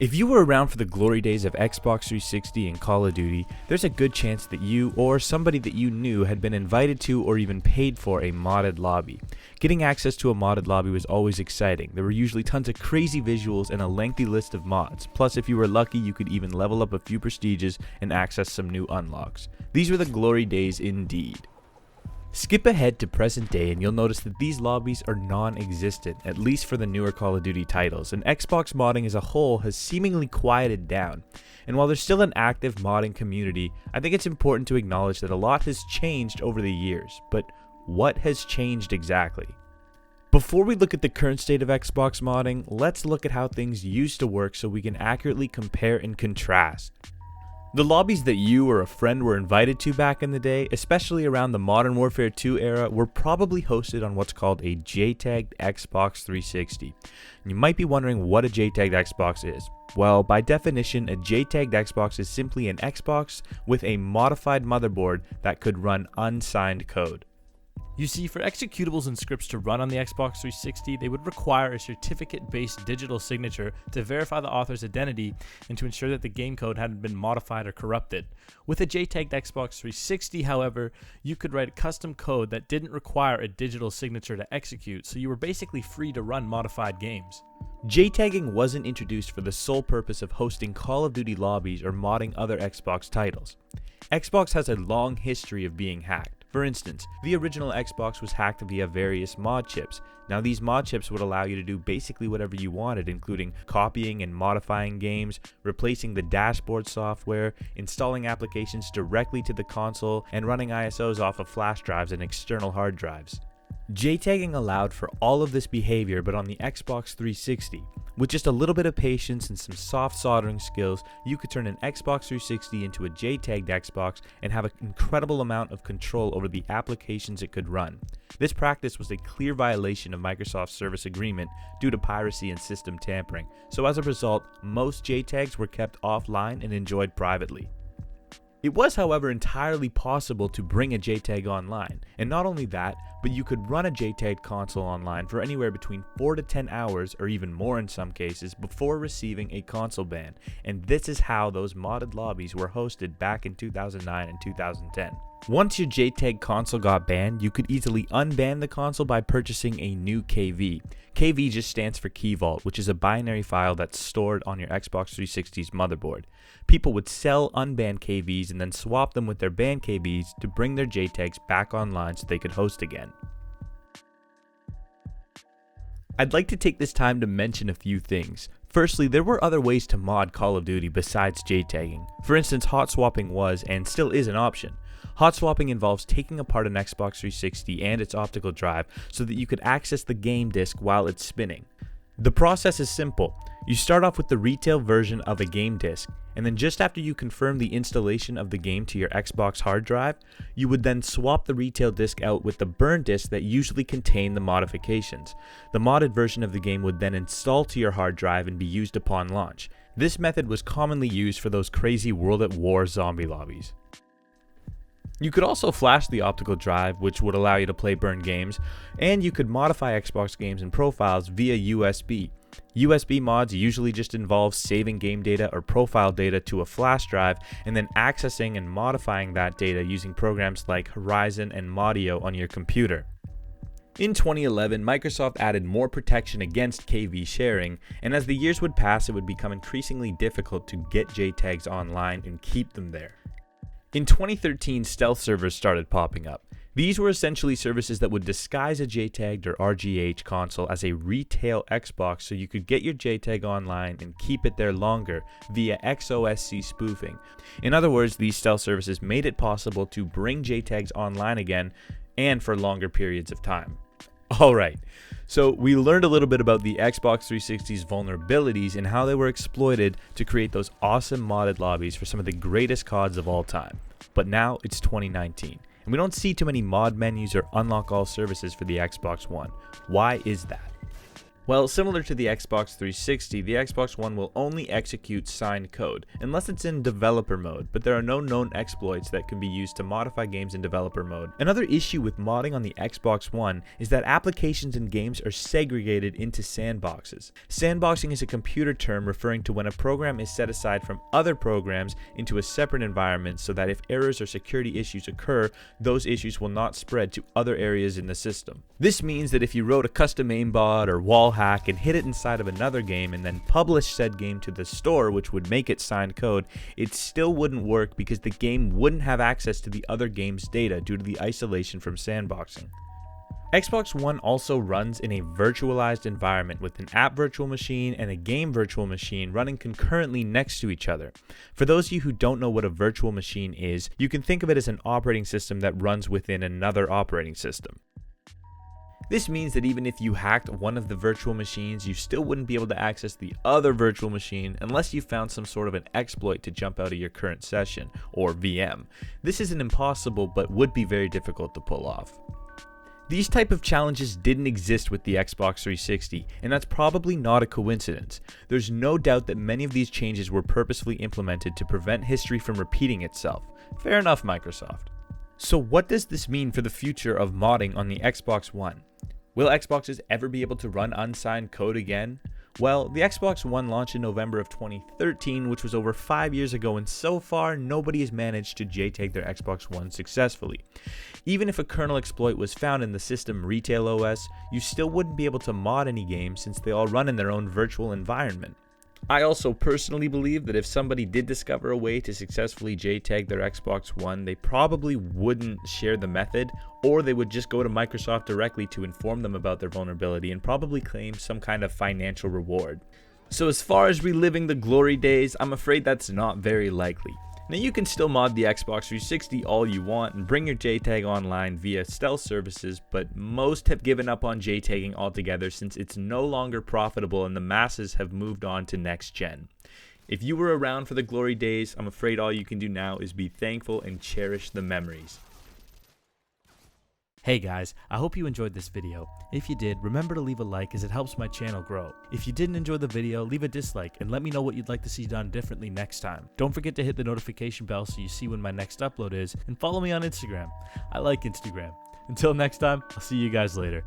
If you were around for the glory days of Xbox 360 and Call of Duty, there's a good chance that you or somebody that you knew had been invited to or even paid for a modded lobby. Getting access to a modded lobby was always exciting. There were usually tons of crazy visuals and a lengthy list of mods. Plus, if you were lucky, you could even level up a few prestiges and access some new unlocks. These were the glory days indeed. Skip ahead to present day and you'll notice that these lobbies are non-existent, at least for the newer Call of Duty titles, and Xbox modding as a whole has seemingly quieted down. And while there's still an active modding community, I think it's important to acknowledge that a lot has changed over the years. But what has changed exactly? Before we look at the current state of Xbox modding, let's look at how things used to work so we can accurately compare and contrast. The lobbies that you or a friend were invited to back in the day, especially around the Modern Warfare 2 era, were probably hosted on what's called a JTAG Xbox 360. And you might be wondering what a JTAG Xbox is. Well, by definition, a JTAG Xbox is simply an Xbox with a modified motherboard that could run unsigned code. You see, for executables and scripts to run on the Xbox 360, they would require a certificate-based digital signature to verify the author's identity and to ensure that the game code hadn't been modified or corrupted. With a JTAG Xbox 360, however, you could write a custom code that didn't require a digital signature to execute, so you were basically free to run modified games. JTAGing wasn't introduced for the sole purpose of hosting Call of Duty lobbies or modding other Xbox titles. Xbox has a long history of being hacked. For instance, the original Xbox was hacked via various mod chips. Now these mod chips would allow you to do basically whatever you wanted, including copying and modifying games, replacing the dashboard software, installing applications directly to the console, and running ISOs off of flash drives and external hard drives. JTAGing allowed for all of this behavior, but on the Xbox 360. With just a little bit of patience and some soft soldering skills, you could turn an Xbox 360 into a JTAGed Xbox and have an incredible amount of control over the applications it could run. This practice was a clear violation of Microsoft's service agreement due to piracy and system tampering, so as a result, most JTAGs were kept offline and enjoyed privately. It was, however, entirely possible to bring a JTAG online, and not only that, but you could run a JTAG console online for anywhere between 4 to 10 hours, or even more in some cases, before receiving a console ban, and this is how those modded lobbies were hosted back in 2009 and 2010. Once your JTAG console got banned, you could easily unban the console by purchasing a new KV. KV just stands for Key Vault, which is a binary file that's stored on your Xbox 360's motherboard. People would sell unbanned KVs and then swap them with their banned KVs to bring their JTAGs back online so they could host again. I'd like to take this time to mention a few things. Firstly, there were other ways to mod Call of Duty besides JTAGing. For instance, hot swapping was, and still is, an option. Hot swapping involves taking apart an Xbox 360 and its optical drive so that you could access the game disc while it's spinning. The process is simple. You start off with the retail version of a game disc, and then just after you confirm the installation of the game to your Xbox hard drive, you would then swap the retail disc out with the burn disc that usually contain the modifications. The modded version of the game would then install to your hard drive and be used upon launch. This method was commonly used for those crazy World at War zombie lobbies. You could also flash the optical drive, which would allow you to play burned games, and you could modify Xbox games and profiles via USB. USB mods usually just involve saving game data or profile data to a flash drive and then accessing and modifying that data using programs like Horizon and Modio on your computer. In 2011, Microsoft added more protection against KV sharing, and as the years would pass, it would become increasingly difficult to get JTAGs online and keep them there. In 2013, stealth servers started popping up. These were essentially services that would disguise a JTAGed or RGH console as a retail Xbox so you could get your JTAG online and keep it there longer via XOSC spoofing. In other words, these stealth services made it possible to bring JTAGs online again and for longer periods of time. Alright, so we learned a little bit about the Xbox 360's vulnerabilities and how they were exploited to create those awesome modded lobbies for some of the greatest CODs of all time. But now it's 2019, and we don't see too many mod menus or unlock all services for the Xbox One. Why is that? Well, similar to the Xbox 360, the Xbox One will only execute signed code, unless it's in developer mode, but there are no known exploits that can be used to modify games in developer mode. Another issue with modding on the Xbox One is that applications and games are segregated into sandboxes. Sandboxing is a computer term referring to when a program is set aside from other programs into a separate environment so that if errors or security issues occur, those issues will not spread to other areas in the system. This means that if you wrote a custom aimbot or wall hack and hid it inside of another game and then published said game to the store, which would make it signed code, it still wouldn't work because the game wouldn't have access to the other game's data due to the isolation from sandboxing. Xbox One also runs in a virtualized environment with an app virtual machine and a game virtual machine running concurrently next to each other. For those of you who don't know what a virtual machine is, you can think of it as an operating system that runs within another operating system. This means that even if you hacked one of the virtual machines, you still wouldn't be able to access the other virtual machine unless you found some sort of an exploit to jump out of your current session, or VM. This isn't impossible, but would be very difficult to pull off. These type of challenges didn't exist with the Xbox 360, and that's probably not a coincidence. There's no doubt that many of these changes were purposefully implemented to prevent history from repeating itself. Fair enough, Microsoft. So what does this mean for the future of modding on the Xbox One? Will Xboxes ever be able to run unsigned code again? Well, the Xbox One launched in November of 2013, which was over 5 years ago, and so far nobody has managed to JTAG their Xbox One successfully. Even if a kernel exploit was found in the system retail OS, you still wouldn't be able to mod any game since they all run in their own virtual environment. I also personally believe that if somebody did discover a way to successfully JTAG their Xbox One, they probably wouldn't share the method, or they would just go to Microsoft directly to inform them about their vulnerability and probably claim some kind of financial reward. So as far as reliving the glory days, I'm afraid that's not very likely. Now you can still mod the Xbox 360 all you want and bring your JTAG online via stealth services, but most have given up on JTAGing altogether since it's no longer profitable and the masses have moved on to next gen. If you were around for the glory days, I'm afraid all you can do now is be thankful and cherish the memories. Hey guys, I hope you enjoyed this video. If you did, remember to leave a like as it helps my channel grow. If you didn't enjoy the video, leave a dislike and let me know what you'd like to see done differently next time. Don't forget to hit the notification bell so you see when my next upload is, and follow me on Instagram. I like Instagram. Until next time, I'll see you guys later.